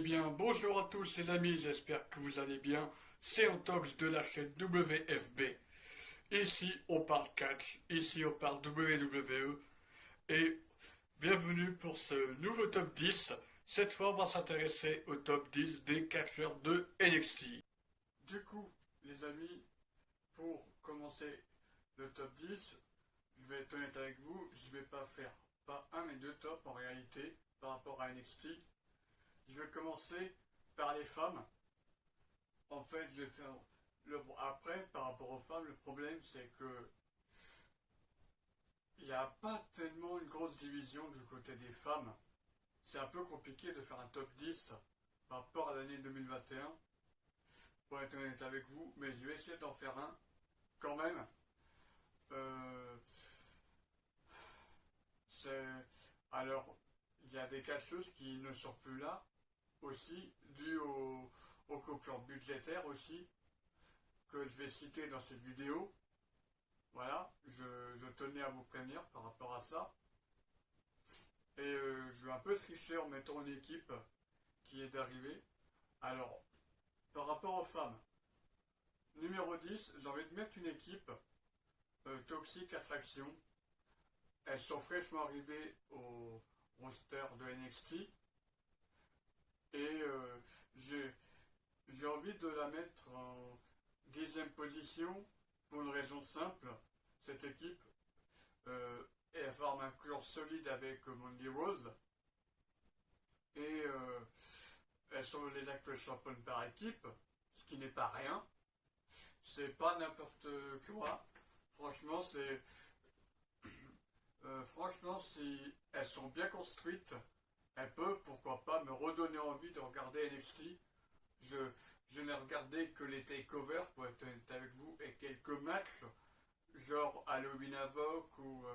bien, bonjour à tous les amis, j'espère que vous allez bien. C'est Antox de la chaîne WFB. Ici on parle catch, ici on parle WWE. Et bienvenue pour ce nouveau top 10. Cette fois on va s'intéresser au top 10 des catcheurs de NXT. Du coup, les amis, pour commencer le top 10, je vais être honnête avec vous, je vais pas faire pas un mais deux tops en réalité par rapport à NXT. Je vais commencer par les femmes. En fait, je vais faire après, par rapport aux femmes, le problème c'est que il n'y a pas tellement une grosse division du côté des femmes. C'est un peu compliqué de faire un top 10 par rapport à l'année 2021. Pour être honnête avec vous, mais je vais essayer d'en faire un quand même. Alors, il y a des catcheuses qui ne sont plus là aussi, dû aux coupures budgétaires aussi, que je vais citer dans cette vidéo. Voilà, je tenais à vous prévenir par rapport à ça. Et je vais un peu tricher en mettant une équipe qui est d'arrivée. Alors, par rapport aux femmes, numéro 10, j'ai envie de mettre une équipe Toxic Attraction. Elles sont fraîchement arrivées au roster de NXT. Et j'ai envie de la mettre en 10e position pour une raison simple. Cette équipe elle forme un clan solide avec Mandy Rose. Et elles sont les actuelles championnes par équipe, ce qui n'est pas rien. C'est pas n'importe quoi. Franchement, franchement, si elles sont bien construites, elles peuvent, pourquoi pas, me redonner envie de regarder NXT. Je n'ai regardé que les takeovers, pour être honnête avec vous, et quelques matchs, genre Halloween Havoc ou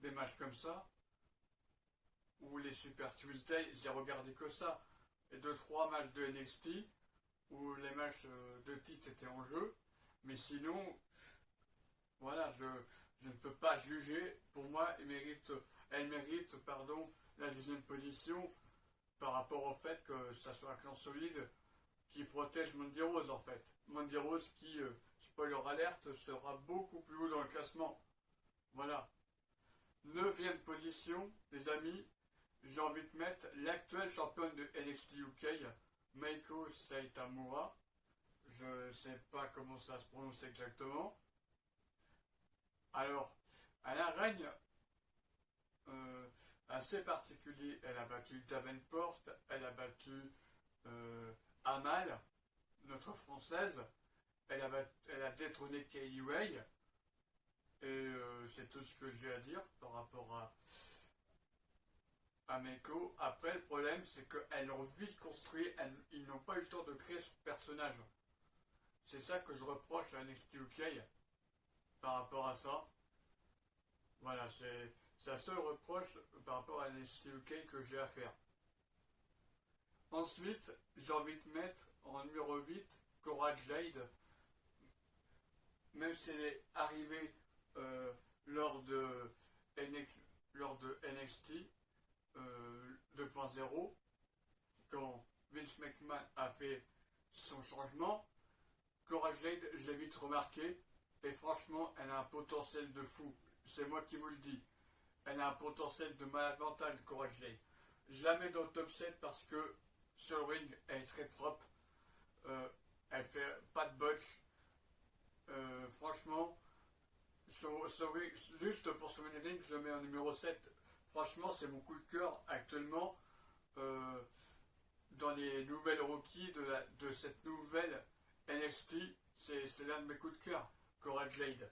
des matchs comme ça, ou les Super Tuesday, j'ai regardé que ça. Et 2-3 matchs de NXT, où les matchs de titre étaient en jeu, mais sinon, voilà, je ne peux pas juger. Pour moi, elle mérite, la 10e position par rapport au fait que ça soit un clan solide qui protège Mandy Rose en fait. Mandy Rose qui, spoiler alerte, sera beaucoup plus haut dans le classement. Voilà. 9e position, les amis, j'ai envie de mettre l'actuelle championne de NXT UK, Meiko Satomura. Je ne sais pas comment ça se prononce exactement. Alors, elle a un règne assez particulier. Elle a battu Davenport, elle a battu Amal, notre française. Elle a détrôné Kay Ray. Et c'est tout ce que j'ai à dire par rapport à Meiko. Après, le problème, c'est qu'elles l'ont vite construit. Ils n'ont pas eu le temps de créer ce personnage. C'est ça que je reproche à NXT UK par rapport à ça. Voilà, c'est la seule reproche par rapport à NXT UK que j'ai à faire. Ensuite, j'ai envie de mettre en numéro 8 Cora Jade. Même si elle est arrivée lors de NXT 2.0, quand Vince McMahon a fait son changement, Cora Jade, je l'ai vite remarqué, et franchement, elle a un potentiel de fou. C'est moi qui vous le dis. Elle a un potentiel de malade mental, Cora Jade. Je la mets dans le top 7 parce que sur le ring, elle est très propre. Elle fait pas de botch. Franchement, juste pour ce main ring, je le mets en numéro 7. Franchement, c'est mon coup de cœur actuellement dans les nouvelles rookies de cette nouvelle NXT. C'est l'un de mes coups de cœur, Cora Jade.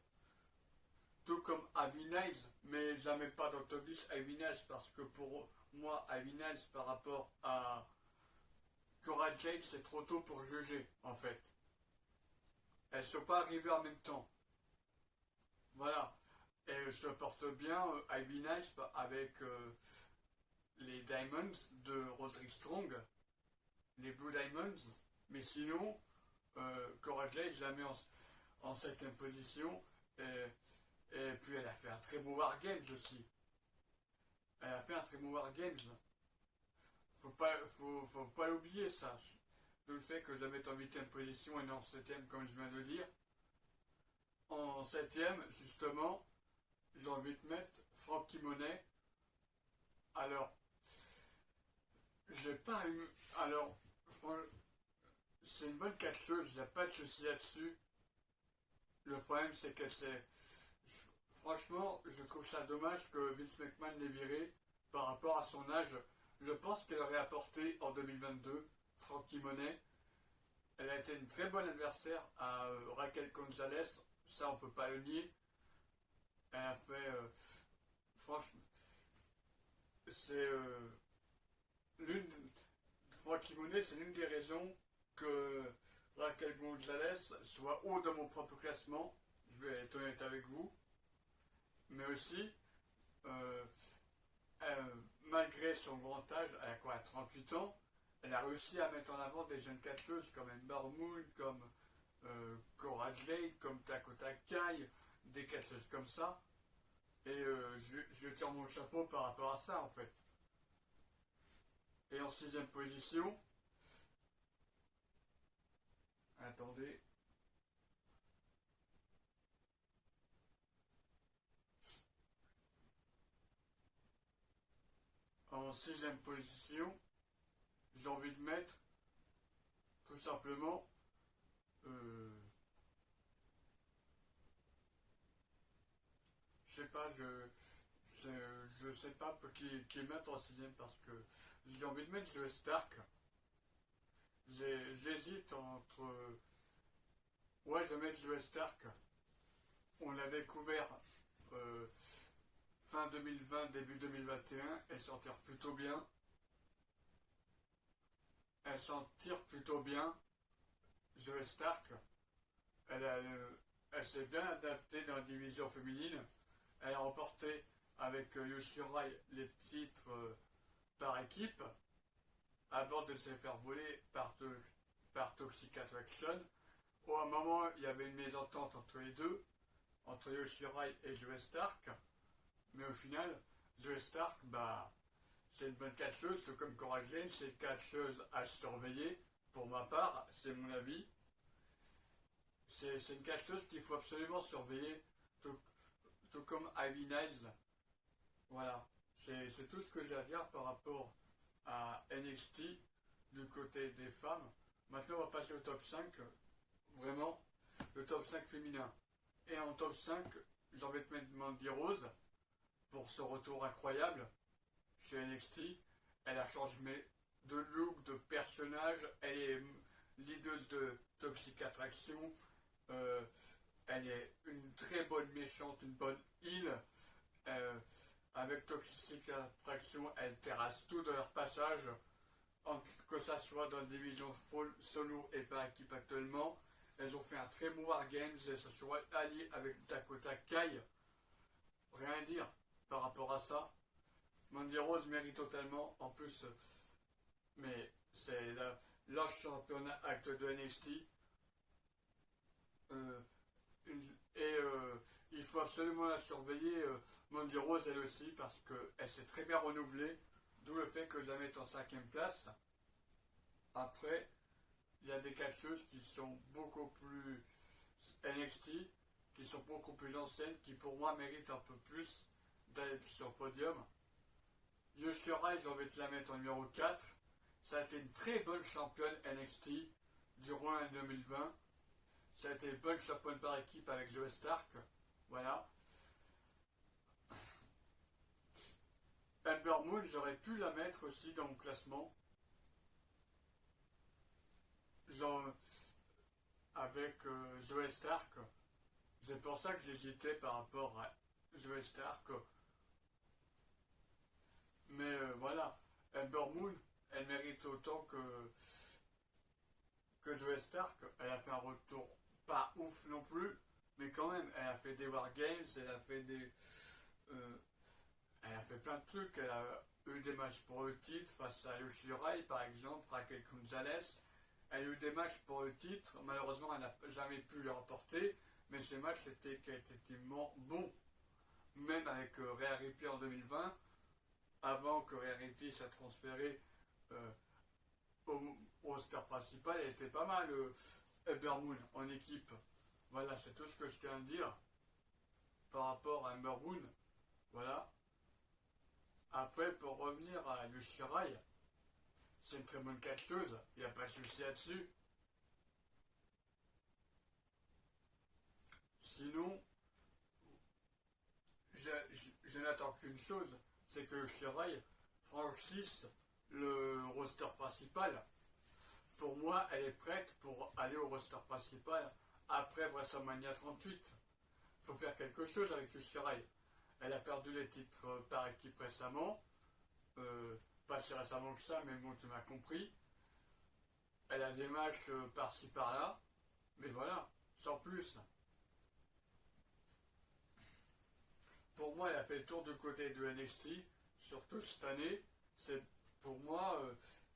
Tout comme Ivy Niles, mais je la mets pas dans le top 10 Ivy Niles parce que pour moi, Ivy Niles par rapport à Cora Jade, c'est trop tôt pour juger en fait. Elles ne sont pas arrivées en même temps. Voilà. Et elles se portent bien, Ivy Niles, avec les Diamonds de Roderick Strong, les Blue Diamonds. Mais sinon, Cora Jade, je la mets en 7e position. Et puis elle a fait un très beau War Games aussi. Elle a fait un très beau War Games. faut pas l'oublier ça. Le fait que je la mette en 8e position et non en 7e comme je viens de le dire. En 7e, justement, j'ai envie de mettre Francky Monet. Alors, j'ai pas eu. Alors, c'est une bonne catcheuse, il n'y a pas de souci là-dessus. Le problème, c'est qu'elle s'est. Franchement, je trouve ça dommage que Vince McMahon l'ait virée par rapport à son âge. Je pense qu'elle aurait apporté en 2022 Francky Monet. Elle a été une très bonne adversaire à Raquel Gonzalez, ça on peut pas le nier. Elle a fait. Franchement, c'est l'une. Francky Monet, c'est l'une des raisons que Raquel Gonzalez soit haut dans mon propre classement. Je vais être honnête avec vous. Mais aussi, euh, malgré son grand âge, elle a quoi, 38 ans, elle a réussi à mettre en avant des jeunes catcheuses comme Ember Moon, comme Cora Jade, comme Dakota Kai, des catcheuses comme ça. Et je tire mon chapeau par rapport à ça en fait. Et en 6e position, attendez, en 6e position, j'ai envie de mettre tout simplement je sais pas, je sais pas qui mettre en 6e parce que j'ai envie de mettre Joe Stark. J'hésite entre. Ouais, je vais mettre Joe Stark. On l'a découvert euh, fin 2020, début 2021. Elle s'en tire plutôt bien. Elle s'en tire plutôt bien. Joe Stark. Elle s'est bien adaptée dans la division féminine. Elle a remporté avec Yoshirai les titres par équipe avant de se faire voler par Toxic Attraction. Au un moment, il y avait une mésentente entre les deux, entre Yoshirai et Joe Stark. Mais au final, Joe Stark, bah, c'est une bonne catcheuse, tout comme Cora Jade, c'est une catcheuse à surveiller. Pour ma part, c'est mon avis. C'est une catcheuse qu'il faut absolument surveiller, tout comme Ivy Niles. Voilà, c'est tout ce que j'ai à dire par rapport à NXT du côté des femmes. Maintenant, on va passer au top 5. Vraiment, le top 5 féminin. Et en top 5, j'ai envie de mettre Mandy Rose pour ce retour incroyable chez NXT. Elle a changé de look, de personnage. Elle est leader de Toxic Attraction. Elle est une très bonne méchante, une bonne heal. Avec Toxic Attraction, elle terrasse tout de leur passage, que ça soit dans la division solo et par équipe actuellement. Elles ont fait un très bon Wargames, elles se sont alliées avec Dakota Kai. Rien à dire par rapport à ça. Mandy Rose mérite totalement, en plus, mais c'est la championne actuelle de NXT. Il faut absolument la surveiller, Mandy Rose elle aussi, parce qu'elle s'est très bien renouvelée, d'où le fait que je la mette en 5e place. Après, il y a des catcheuses qui sont beaucoup plus NXT, qui sont beaucoup plus anciennes, qui pour moi méritent un peu plus d'être sur le podium. Yoshirai, j'ai envie de la mettre en numéro 4. Ça a été une très bonne championne NXT durant l'année 2020. Ça a été une bonne championne par équipe avec Joe Stark. Voilà. Ember Moon, j'aurais pu la mettre aussi dans mon classement. Genre, avec Joe Stark. C'est pour ça que j'hésitais par rapport à Joe Stark. Mais voilà, Ember Moon, elle mérite autant que Joe Stark. Elle a fait un retour pas ouf non plus, mais quand même, elle a fait des Wargames, elle a fait elle a fait plein de trucs. Elle a eu des matchs pour le titre face à Yoshirai, par exemple, Raquel Gonzalez. Elle a eu des matchs pour le titre. Malheureusement, elle n'a jamais pu le remporter, mais ces matchs étaient qualitativement bons. Même avec Rhea Ripley en 2020, avant que Rhea Ripley soit transférée euh, au roster principal, elle était pas mal, Ember Moon en équipe. Voilà, c'est tout ce que je tiens à dire par rapport à Ember Moon. Voilà. Après, pour revenir à Io Shirai, c'est une très bonne catcheuse, il n'y a pas de souci là-dessus. Sinon, je n'attends qu'une chose, c'est que Shirai franchisse le roster principal. Pour moi, elle est prête pour aller au roster principal après WrestleMania 38. Il faut faire quelque chose avec Shirai. Elle a perdu les titres par équipe récemment. Pas si récemment que ça, mais bon, tu m'as compris. Elle a des matchs par-ci par-là. Mais voilà, sans plus. Pour moi, elle a fait le tour du côté de NXT, surtout cette année. C'est, pour moi,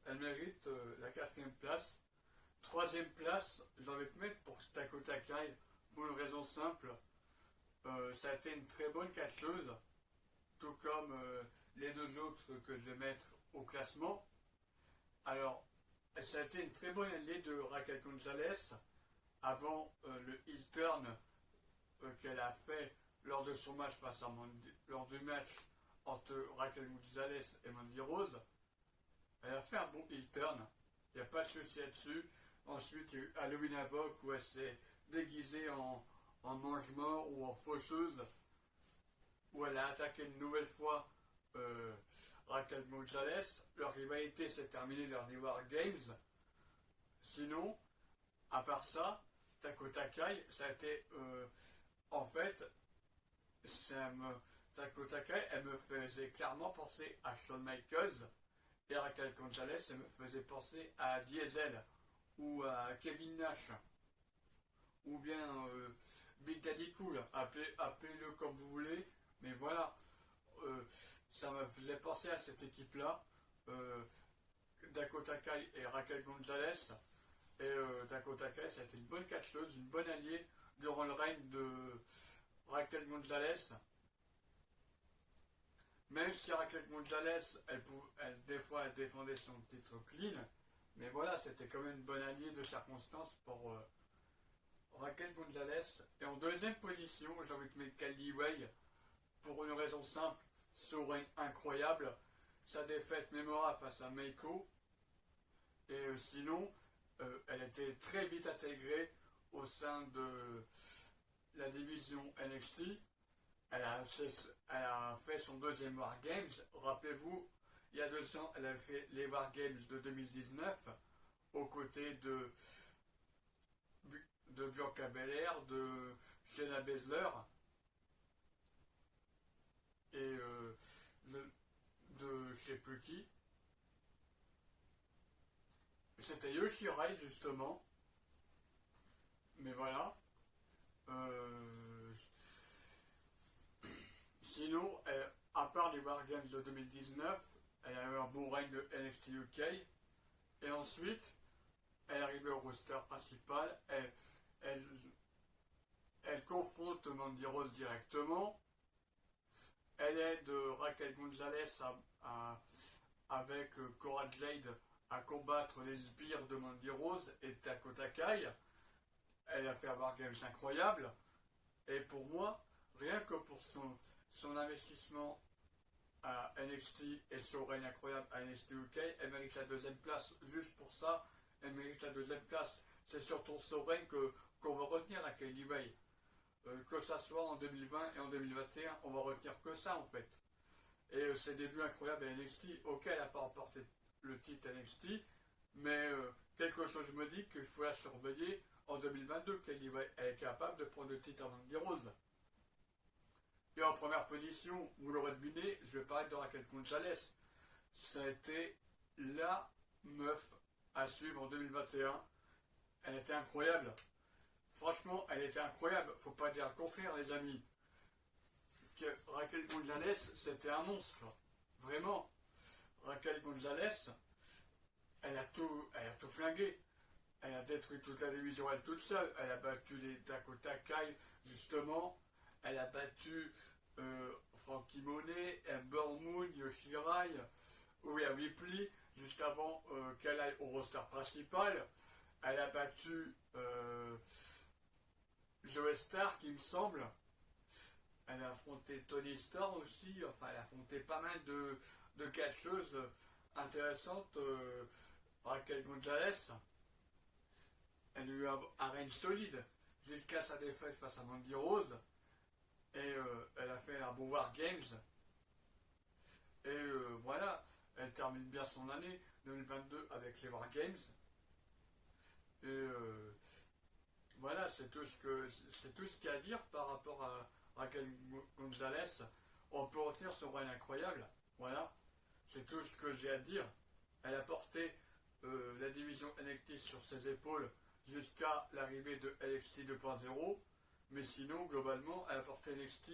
elle mérite la 4e place. 3e place, j'ai envie de mettre pour Dakota Kai, pour une raison simple. Ça a été une très bonne catcheuse, tout comme les deux autres que je vais mettre au classement. Alors, ça a été une très bonne alliée de Raquel Gonzalez avant le heel turn qu'elle a fait lors de son match face à lors du match entre Raquel Gonzalez et Mandy Rose. Elle a fait un bon heel turn, il n'y a pas de souci là-dessus. Ensuite, il y a eu Halloween Havoc où elle s'est déguisée en mange-mort ou en faucheuse, où elle a attaqué une nouvelle fois Raquel Gonzalez. Leur rivalité s'est terminée lors des War Games. Sinon, à part ça, Dakota Kai, ça a été en fait, Dakota Kai, elle me faisait clairement penser à Shawn Michaels, et Raquel Gonzalez, elle me faisait penser à Diesel ou à Kevin Nash, ou bien Big Daddy Cool, appelez-le comme vous voulez, mais voilà, ça me faisait penser à cette équipe-là, Dakota Kai et Raquel Gonzalez. Et Dakota Kai, ça a été une bonne catcheuse, une bonne alliée durant le règne de Raquel Gonzalez. Même si Raquel Gonzalez, des fois, elle défendait son titre clean, mais voilà, c'était quand même une bonne alliée de circonstance pour Raquel Gonzalez. Et en 2e position, j'ai envie de mettre Kylie Ray, pour une raison simple, son règne incroyable, sa défaite mémorable face à Meiko, et sinon, elle était très vite intégrée au sein de la division NXT. Elle a fait son 2e War Games. Rappelez-vous, il y a 2 ans, elle a fait les War Games de 2019 aux côtés de Bianca Belair, de Shayna Baszler et de je sais plus qui. C'était Io Shirai justement. Mais voilà. Sinon, à part les War Games de 2019, elle a eu un bon règne de NXT UK. Et ensuite, elle est arrivée au roster principal. Elle confronte Mandy Rose directement. Elle aide Raquel Gonzalez avec Cora Jade à combattre les sbires de Mandy Rose et Dakota Kai. Elle a fait un War Games incroyable. Et pour moi, rien que pour son investissement à NXT et son règne incroyable à NXT UK, elle mérite la 2e place. Juste pour ça, elle mérite la 2e place. C'est surtout son règne qu'on va retenir à Kylie Ray. Que ça soit en 2020 et en 2021, on va retenir que ça en fait. Et ses débuts incroyables à NXT, ok, elle n'a pas remporté le titre NXT, mais quelque chose me dit qu'il faut la surveiller en 2022, Kylie Ray est capable de prendre le titre à Mandy Rose. Et en première position, vous l'aurez deviné, je vais parler de Raquel Gonzalez. Ça a été la meuf à suivre en 2021. Elle était incroyable. Franchement, elle était incroyable. Faut pas dire le contraire, les amis. Raquel Gonzalez, c'était un monstre. Vraiment. Raquel Gonzalez, elle a tout flingué. Elle a détruit toute la division elle toute seule. Elle a battu les Dakota Kai, justement. Elle a battu Frankie Monet, Ember Moon, Io Shirai, Rhea Ripley. juste avant qu'elle aille au roster principal. Elle a battu Joe Stark, il me semble. Elle a affronté Tony Storm aussi. Enfin, elle a affronté pas mal de catcheuses intéressantes. Raquel Gonzalez. Elle a eu un règne solide jusqu'à sa défaite face à Mandy Rose. Et elle a fait un bon War Games. Et voilà, elle termine bien son année 2022 avec les War Games. Et voilà, c'est tout ce qu'il y a à dire par rapport à Raquel Gonzalez. On peut retenir son règne incroyable. Voilà, c'est tout ce que j'ai à dire. Elle a porté la division NXT sur ses épaules jusqu'à l'arrivée de NXT 2.0. Mais sinon, globalement, elle a porté NXT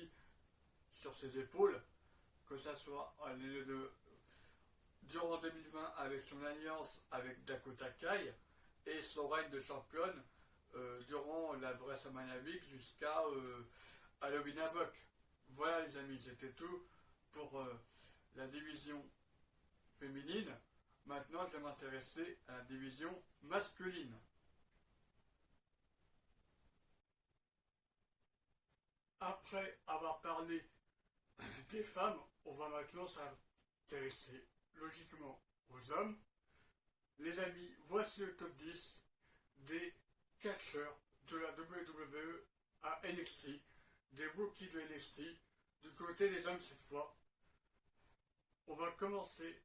sur ses épaules, que ça soit durant 2020 avec son alliance avec Dakota Kai et son règne de championne durant la WrestleMania Week jusqu'à Halloween Havoc. Voilà les amis, c'était tout pour la division féminine. Maintenant, je vais m'intéresser à la division masculine. Après avoir parlé des femmes, on va maintenant s'intéresser logiquement aux hommes. Les amis, voici le top 10 des catcheurs de la WWE à NXT, des rookies de NXT, du côté des hommes cette fois. On va commencer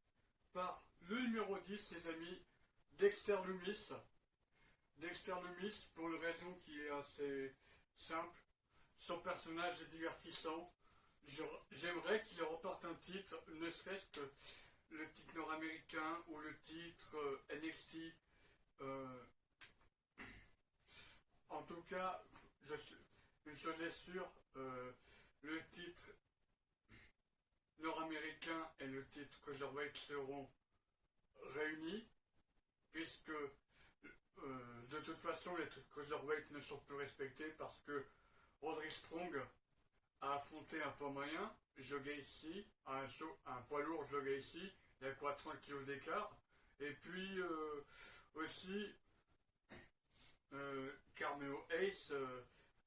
par le numéro 10, les amis, Dexter Lumis. Dexter Lumis, pour une raison qui est assez simple, son personnage est divertissant. J'aimerais qu'il remporte un titre, ne serait-ce que le titre nord-américain ou le titre NXT. En tout cas, une chose est sûre, le titre nord-américain et le titre Cruiserweight seront réunis, puisque de toute façon les titres Cruiserweight ne sont plus respectés parce que Roderick Strong a affronté un poids moyen, Joe Gacy, un poids lourd Joe Gacy, il y a quoi 30 kg d'écart, et puis aussi Carmelo Ace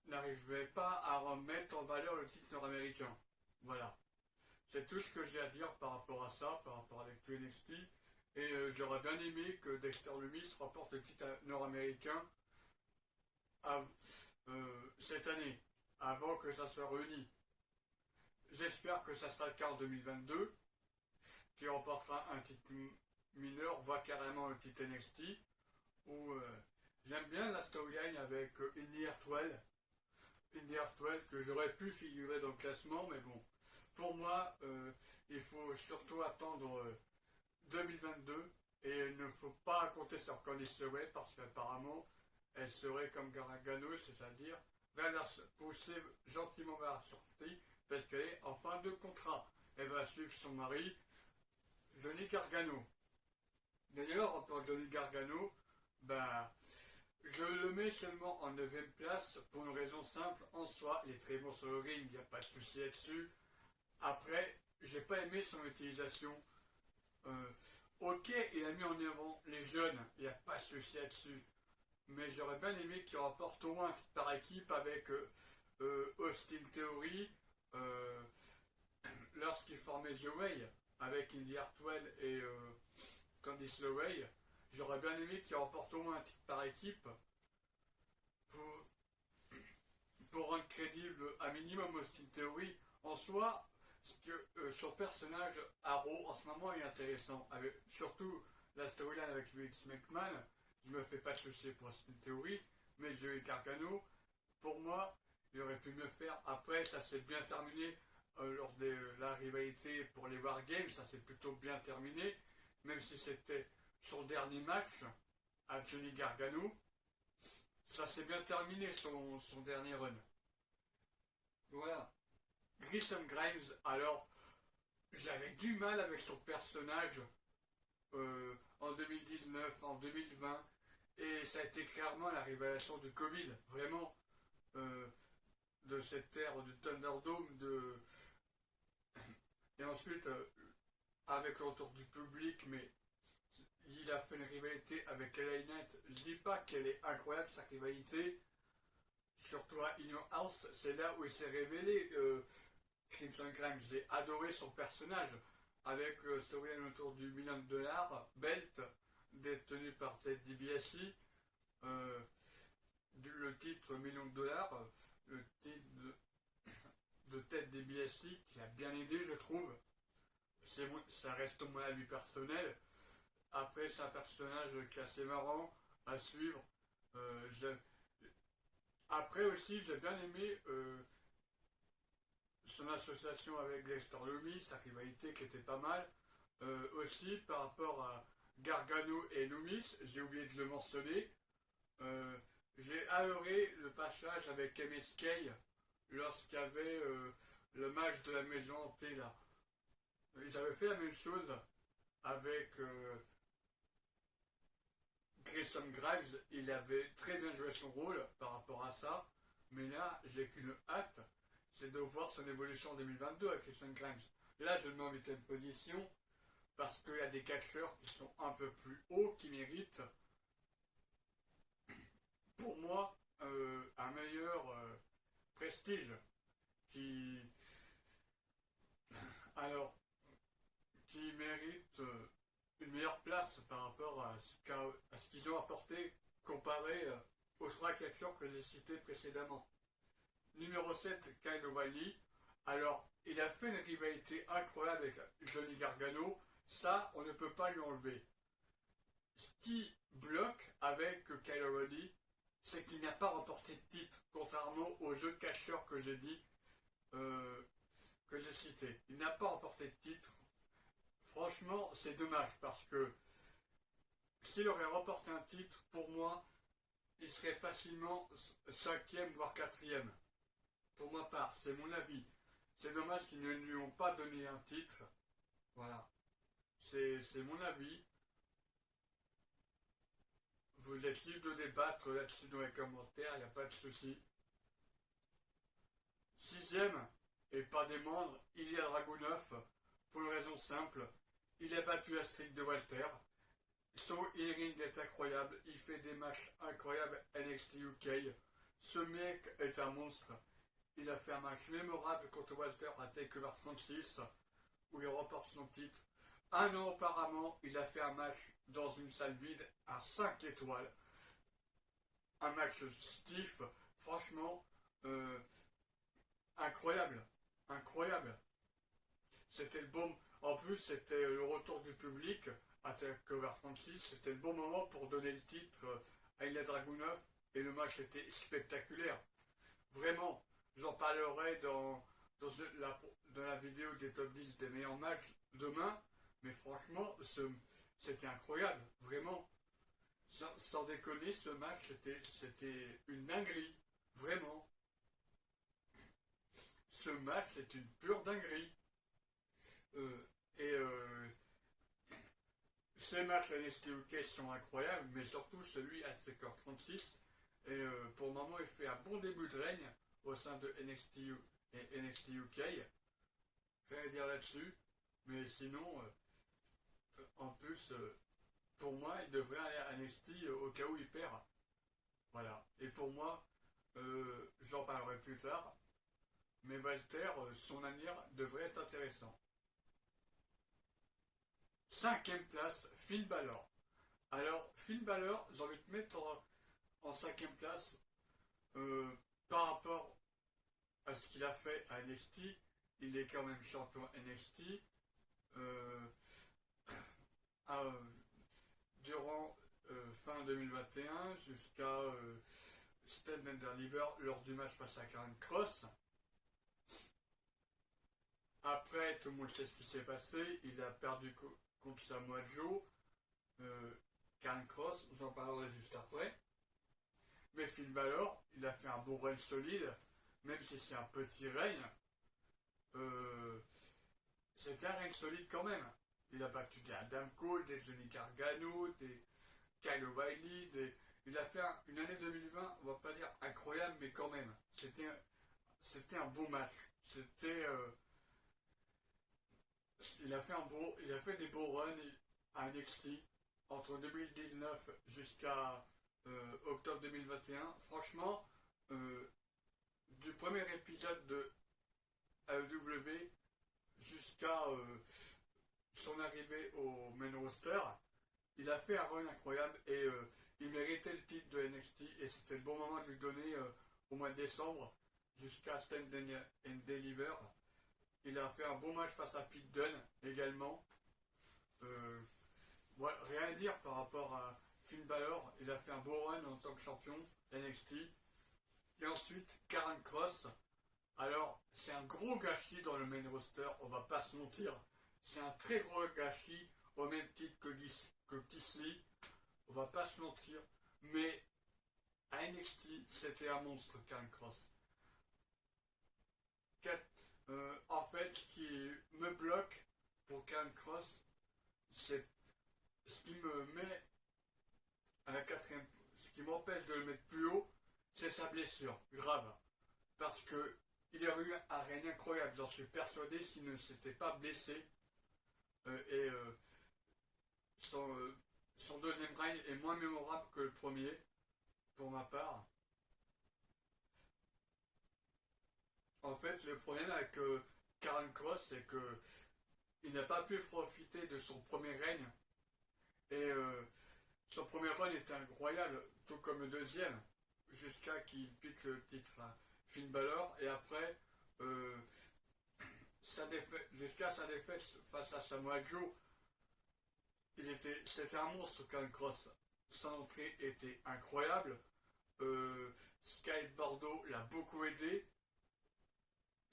n'arrivait pas à remettre en valeur le titre nord-américain. Voilà. C'est tout ce que j'ai à dire par rapport à ça, par rapport à l'actu NXT. Et j'aurais bien aimé que Dexter Lumis remporte le titre nord-américain cette année, avant que ça soit réuni. J'espère que ça sera le cas en 2022, qui remportera un titre mineur, voire carrément le titre NXT, où j'aime bien la storyline avec Indy Hartwell. Indy Hartwell que j'aurais pu figurer dans le classement, mais bon, pour moi, il faut surtout attendre 2022 et il ne faut pas compter sur Candice LeRae parce qu'apparemment elle serait comme Gargano, c'est-à-dire pousser gentiment vers la sortie parce qu'elle est en fin de contrat. Elle va suivre son mari, Johnny Gargano. D'ailleurs, en parlant de Johnny Gargano, je le mets seulement en 9ème place pour une raison simple. En soi, il est très bon sur le ring, il n'y a pas de souci là-dessus. Après, j'ai pas aimé son utilisation. Ok, il a mis en avant les jeunes, il n'y a pas de souci là-dessus. Mais j'aurais bien aimé qu'il remporte au moins un titre par équipe avec Austin Theory lorsqu'il formait The Way avec Indy Hartwell et Candice LeRae. J'aurais bien aimé qu'il remporte au moins un titre par équipe pour rendre crédible à minimum Austin Theory. En soi, son personnage Arrow en ce moment est intéressant, surtout la storyline avec Vince McMahon. Je me fais pas de soucis pour Austin Theory, mais Johnny Gargano, pour moi, il aurait pu mieux faire. Après, ça s'est bien terminé lors de la rivalité pour les War Games, ça s'est plutôt bien terminé, même si c'était son dernier match à Johnny Gargano. Ça s'est bien terminé son dernier run. Voilà. Grissom Grimes, alors, j'avais du mal avec son personnage en 2019, en 2020, et ça a été clairement la révélation du Covid, vraiment, de cette ère du Thunderdome, et ensuite, avec le retour du public, mais il a fait une rivalité avec LA Knight. Je dis pas qu'elle est incroyable sa rivalité, surtout à Union House, c'est là où il s'est révélé. Crimson Grimes, j'ai adoré son personnage avec le storyline autour du $1 million, Belt, détenu par Ted DiBiase, le titre $1 million, le titre de Ted DiBiase qui a bien aidé, je trouve. Ça reste mon avis personnel. Après, c'est un personnage qui est assez marrant à suivre. Après aussi, j'ai bien aimé son association avec Dexter Lumis, sa rivalité qui était pas mal. Aussi, par rapport à Gargano et Lumis, j'ai oublié de le mentionner. J'ai adoré le passage avec MSK lorsqu'il y avait le match de la maison hantée là. Ils avaient fait la même chose avec Grayson Grimes. Il avait très bien joué son rôle par rapport à ça. Mais là, j'ai qu'une hâte, c'est de voir son évolution en 2022 avec Grayson Grimes. Là, je me mets en 8ème position parce qu'il y a des catcheurs qui sont un peu plus hauts, qui méritent, pour moi, un meilleur prestige. Alors, qui méritent une meilleure place par rapport à ce qu'ils ont apporté comparé aux 3 catcheurs que j'ai cités précédemment. Numéro 7, Kyle O'Reilly. Alors, il a fait une rivalité incroyable avec Johnny Gargano. Ça, on ne peut pas lui enlever. Ce qui bloque avec Kyle O'Reilly, c'est qu'il n'a pas remporté de titre, contrairement aux jeux de catcheurs que j'ai dit, que j'ai cités. Il n'a pas remporté de titre. Franchement, c'est dommage parce que s'il aurait remporté un titre, pour moi, il serait facilement 5e voire 4e. Pour ma part, c'est mon avis. C'est dommage qu'ils ne lui ont pas donné un titre. Voilà. C'est mon avis. Vous êtes libre de débattre là-dessus dans les commentaires, il n'y a pas de souci. 6e, et pas des moindres, Ilya Dragunov, pour une raison simple. Il a battu la streak de Walter. Son in-ring est incroyable. Il fait des matchs incroyables NXT UK. Ce mec est un monstre. Il a fait un match mémorable contre Walter à TakeOver 36 où il remporte son titre. Un an auparavant, il a fait un match dans une salle vide à 5 étoiles. Un match stiff. Franchement, incroyable. Incroyable. C'était le bon. En plus, c'était le retour du public à TakeOver 36. C'était le bon moment pour donner le titre à Ilya Dragunov. Et le match était spectaculaire. Vraiment, j'en parlerai dans la vidéo des top 10 des meilleurs matchs demain. Mais franchement, c'était incroyable. Vraiment. Sans déconner, ce match, c'était une dinguerie. Vraiment. Ce match, c'est une pure dinguerie. Ces matchs à NXT UK sont incroyables, mais surtout celui à TakeOver 36. Et pour le moment, il fait un bon début de règne au sein de NXT et NXT UK. Rien à dire là-dessus. Mais sinon, en plus, pour moi, il devrait aller à NXT au cas où il perd. Voilà. Et pour moi, j'en parlerai plus tard. Mais Walter, son avenir devrait être intéressant. 5e place, Finn Balor. Alors, Finn Balor, j'ai envie de te mettre en 5e place par rapport à ce qu'il a fait à NXT. Il est quand même champion NXT. Durant fin 2021 jusqu'à Stand and Deliver lors du match face à Karrion Kross. Après, tout le monde sait ce qui s'est passé. Il a perdu contre Samoa Joe. Karrion Kross, j'en parlerai juste après. Mais Finn Balor, il a fait un bon règne solide, même si c'est un petit règne. C'était un règne solide quand même. Il a battu des Adam Cole, des Johnny Gargano, des Kyle O'Reilly, il a fait une année 2020, on va pas dire incroyable, mais quand même. C'était un beau match. Il a fait des beaux runs à NXT entre 2019 jusqu'à octobre 2021, franchement, du premier épisode de AEW jusqu'à son arrivée au main roster, il a fait un run incroyable et il méritait le titre de NXT et c'était le bon moment de lui donner au mois de décembre jusqu'à Stand and Deliver. Il a fait un bon match face à Pete Dunne également. Ouais, rien à dire par rapport à Finn Balor. Il a fait un beau run en tant que champion NXT. Et ensuite, Karrion Kross. Alors, c'est un gros gâchis dans le main roster, on va pas se mentir. C'est un très gros gâchis, au même titre que Keith Lee. On va pas se mentir. Mais à NXT, c'était un monstre, Karrion Kross. En fait, ce qui me bloque pour Karrion Kross, c'est ce qui me met à la quatrième, ce qui m'empêche de le mettre plus haut, c'est sa blessure grave. Parce que il aurait eu un règne incroyable, j'en suis persuadé, s'il ne s'était pas blessé. Son deuxième règne est moins mémorable que le premier, pour ma part. En fait, le problème avec Karrion Kross, c'est que il n'a pas pu profiter de son premier règne. Et son premier run était incroyable, tout comme le deuxième, jusqu'à qu'il pique le titre à Finn Balor. Et après, jusqu'à sa défaite face à Samoa Joe, c'était un monstre, Karrion Kross. Son entrée était incroyable. Sky Bordeaux l'a beaucoup aidé.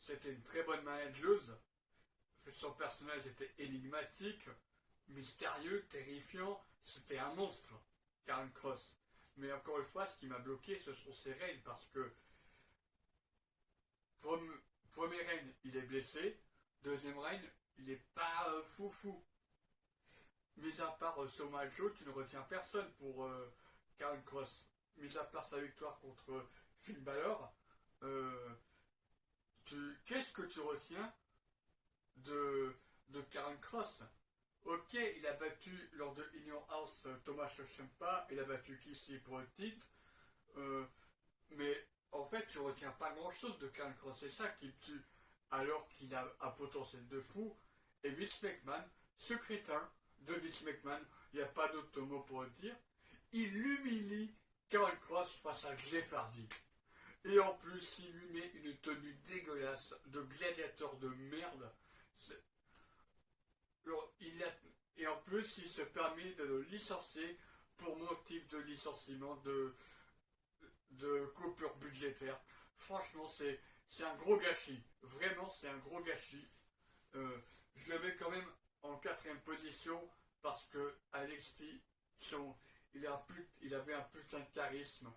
C'était une très bonne manageuse. Son personnage était énigmatique, mystérieux, terrifiant. C'était un monstre, Karrion Kross. Mais encore une fois, ce qui m'a bloqué, ce sont ses règnes, parce que premier règne, il est blessé. Deuxième règne, il n'est pas foufou. Mis à part Samoa Joe, tu ne retiens personne pour Karrion Kross. Mis à part sa victoire contre Finn Balor, qu'est-ce que tu retiens de Karrion Kross? Ok, il a battu lors de In Your House Thomas Ciampa, il a battu Kissy pour le titre, mais en fait tu retiens pas grand chose de Karrion Kross, c'est ça qui me tue, alors qu'il a un potentiel de fou. Et Vince McMahon, ce crétin de Vince McMahon, il n'y a pas d'autre mot pour le dire, il humilie Karrion Kross face à Jeff Hardy. Et en plus, il lui met une tenue dégueulasse de gladiateur de merde. Et en plus, il se permet de le licencier pour motif de licenciement, de coupure budgétaire. Franchement, c'est un gros gâchis. Vraiment, c'est un gros gâchis. Je le mets quand même en quatrième position parce que NXT, il avait un putain de charisme.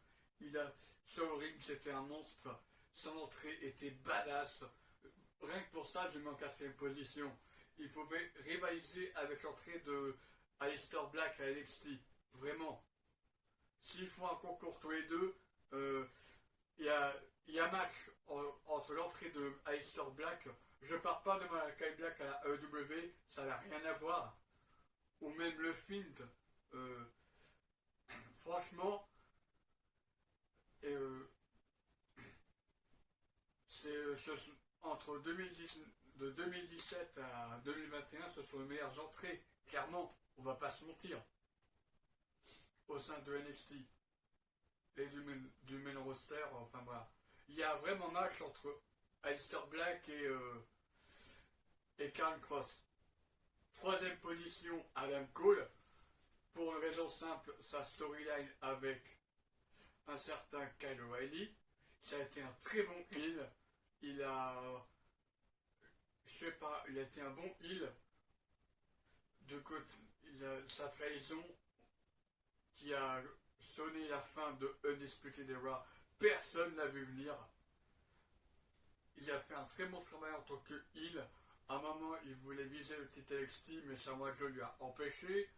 Sur le ring, c'était un monstre. Son entrée était badass. Rien que pour ça, je le mets en quatrième position. Il pouvait rivaliser avec l'entrée de Aleister Black à NXT. Vraiment. S'ils font un concours tous les deux, il y a un match entre l'entrée de Aleister Black. Je pars pas de Malakai Black à la AEW, ça n'a rien à voir. Ou même le Fiend. Franchement, entre 2017 à 2021, ce sont les meilleures entrées, clairement, on va pas se mentir, au sein de NXT et du main roster, enfin voilà. Il y a vraiment un match entre Aleister Black et Karrion Kross. Troisième position, Adam Cole, pour une raison simple, sa storyline avec un certain Kyle O'Reilly. Ça a été un très bon heel. Il a été un bon heel. Sa trahison qui a sonné la fin de Undisputed Era, personne n'a vu venir. Il a fait un très bon travail en tant que heel. À un moment, il voulait viser le titre NXT, mais Samoa Joe lui a empêché.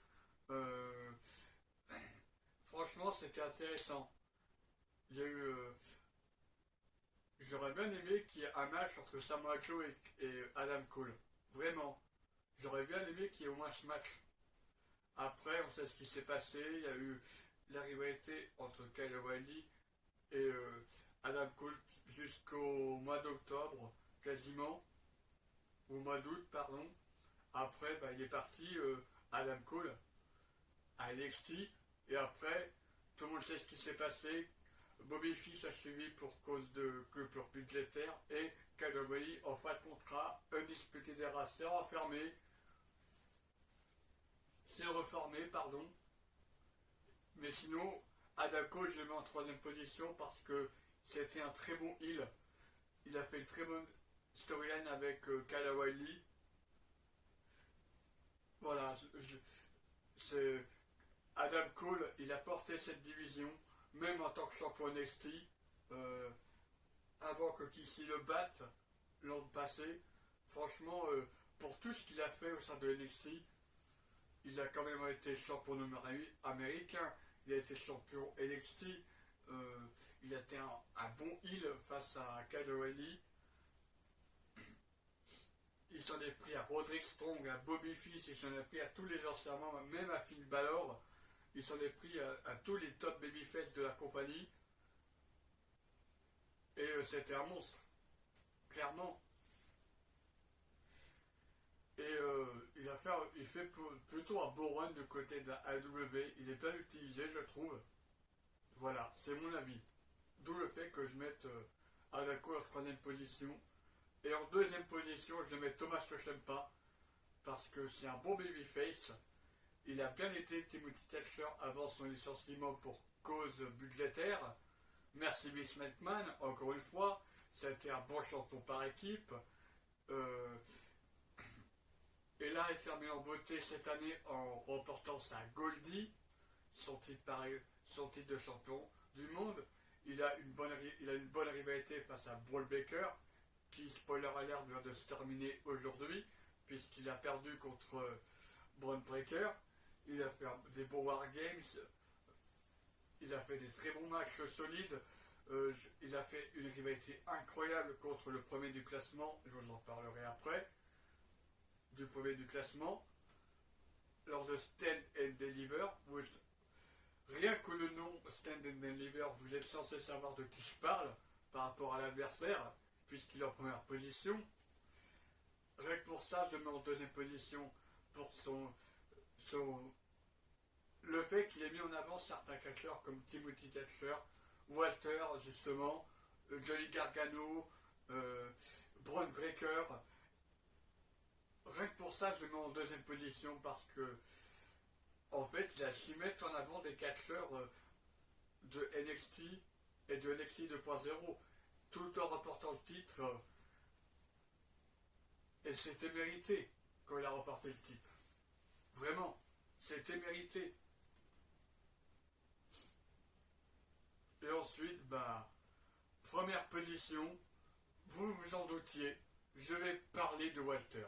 Franchement, c'était intéressant. Il y a eu. J'aurais bien aimé qu'il y ait un match entre Samoa Joe et Adam Cole. Vraiment. J'aurais bien aimé qu'il y ait au moins ce match. Après, on sait ce qui s'est passé. Il y a eu la rivalité entre Kyle O'Reilly et Adam Cole jusqu'au mois d'octobre, quasiment, ou au mois d'août, pardon. Après, bah, il est parti Adam Cole à NXT. Et après, tout le monde sait ce qui s'est passé. Bobby Fish a suivi pour cause de coupure budgétaire et Kyle O'Reilly en fin de contrat, Undisputed Era s'est refermé, pardon. Mais sinon, Adam Cole, je le mets en troisième position parce que c'était un très bon heel. Il a fait une très bonne storyline avec Kyle O'Reilly. Voilà, c'est Adam Cole, il a porté cette division, même en tant que champion NXT, euh, avant que Kissy le batte l'an passé. Franchement, pour tout ce qu'il a fait au sein de NXT, il a quand même été champion américain, il a été champion NXT, il a été un bon heel face à Kyle O'Reilly. Il s'en est pris à Roderick Strong, à Bobby Fish, il s'en est pris à tous les anciens membres, même à Finn Balor. Il s'en est pris à tous les top babyface de la compagnie. Et c'était un monstre, clairement. Et il fait plutôt un beau run de côté de la AEW. Il est bien utilisé, je trouve. Voilà, c'est mon avis. D'où le fait que je mette Adako en troisième position. Et en deuxième position, je mets Thomas Ciampa parce que c'est un bon babyface. Il a bien été Timothy Thatcher avant son licenciement pour cause budgétaire. Merci Vince McMahon, encore une fois. Ça a été un bon champion par équipe. Et là, il termine en beauté cette année en remportant sa Goldie, son titre de champion du monde. Il a une bonne rivalité face à Braun Breaker, qui, spoiler alert, vient de se terminer aujourd'hui, puisqu'il a perdu contre Braun Breaker. Il a fait des bons Wargames, il a fait des très bons matchs solides, il a fait une rivalité incroyable contre le premier du classement, je vous en parlerai après, du premier du classement, lors de Stand and Deliver. Rien que le nom Stand and Deliver, vous êtes censé savoir de qui je parle par rapport à l'adversaire, puisqu'il est en première position. Rien que pour ça, je le mets en deuxième position pour le fait qu'il ait mis en avant certains catcheurs comme Timothy Thatcher, Walter justement, Johnny Gargano, Braun Breaker. Rien que pour ça, je le mets en deuxième position parce que en fait, il a su mettre en avant des catcheurs de NXT et de NXT 2.0 tout en remportant le titre. Et c'était mérité quand il a remporté le titre. Vraiment, c'était mérité. Et ensuite, première position, vous vous en doutiez, je vais parler de Walter.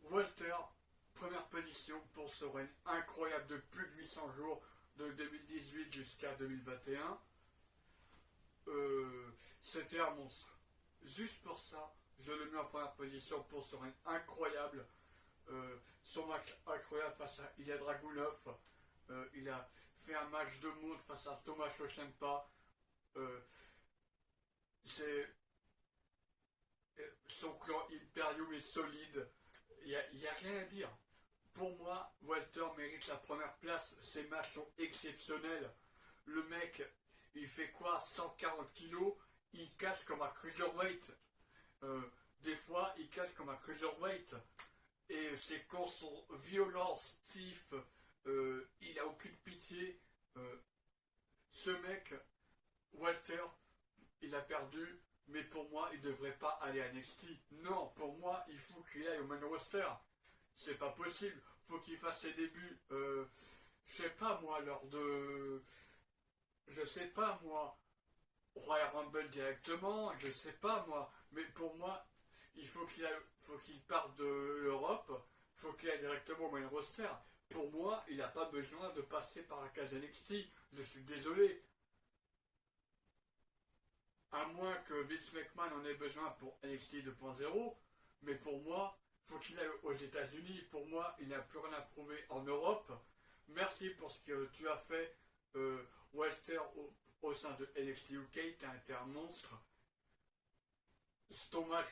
Walter, première position pour ce règne incroyable de plus de 800 jours, de 2018 jusqu'à 2021. C'était un monstre. Juste pour ça, je le mets en première position pour ce règne incroyable. Son match incroyable face à Ilya Dragunov. Il a fait un match de monde face à Thomas Ciampa. Son clan Imperium est solide. Il n'y a rien à dire. Pour moi, Walter mérite la première place. Ses matchs sont exceptionnels. Le mec, il fait quoi, 140 kilos. Il cache comme un cruiserweight. Des fois, il cache comme un cruiserweight. Et ses cons sont violents, stiff. Il a aucune pitié. Ce mec, Walter, il a perdu. Mais pour moi, il ne devrait pas aller à NXT. Non, pour moi, il faut qu'il aille au main roster. C'est pas possible. Faut qu'il fasse ses débuts. Je sais pas moi, je sais pas moi, Royal Rumble directement. Je sais pas moi. Mais pour moi, il faut qu'il parte de l'Europe. Faut qu'il aille directement au main roster. Pour moi, il n'a pas besoin de passer par la case NXT. Je suis désolé. À moins que Vince McMahon en ait besoin pour NXT 2.0, mais pour moi, il faut qu'il aille aux États-Unis. Pour moi, il n'a plus rien à prouver en Europe. Merci pour ce que tu as fait, Walter, au sein de NXT UK. T'as été un monstre. C'est ton match,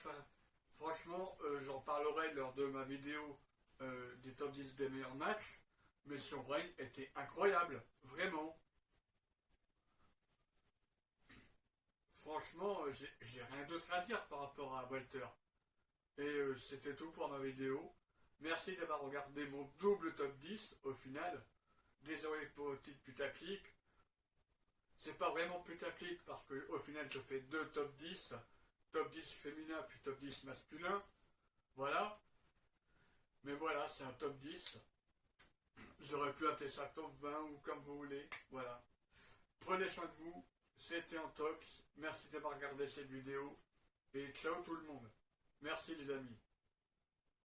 franchement, j'en parlerai lors de ma vidéo des top 10 des meilleurs matchs, mais son règne était incroyable, vraiment. Franchement, j'ai rien d'autre à dire par rapport à Walter. Et c'était tout pour ma vidéo. Merci d'avoir regardé mon double top 10 au final. Désolé pour le titre putaclic. C'est pas vraiment putaclic parce qu'au final je fais deux top 10. Top 10 féminin puis top 10 masculin. Voilà. Mais voilà, c'est un top 10. J'aurais pu appeler ça top 20 ou comme vous voulez. Voilà. Prenez soin de vous. C'était Antox. Merci d'avoir regardé cette vidéo. Et ciao tout le monde. Merci les amis.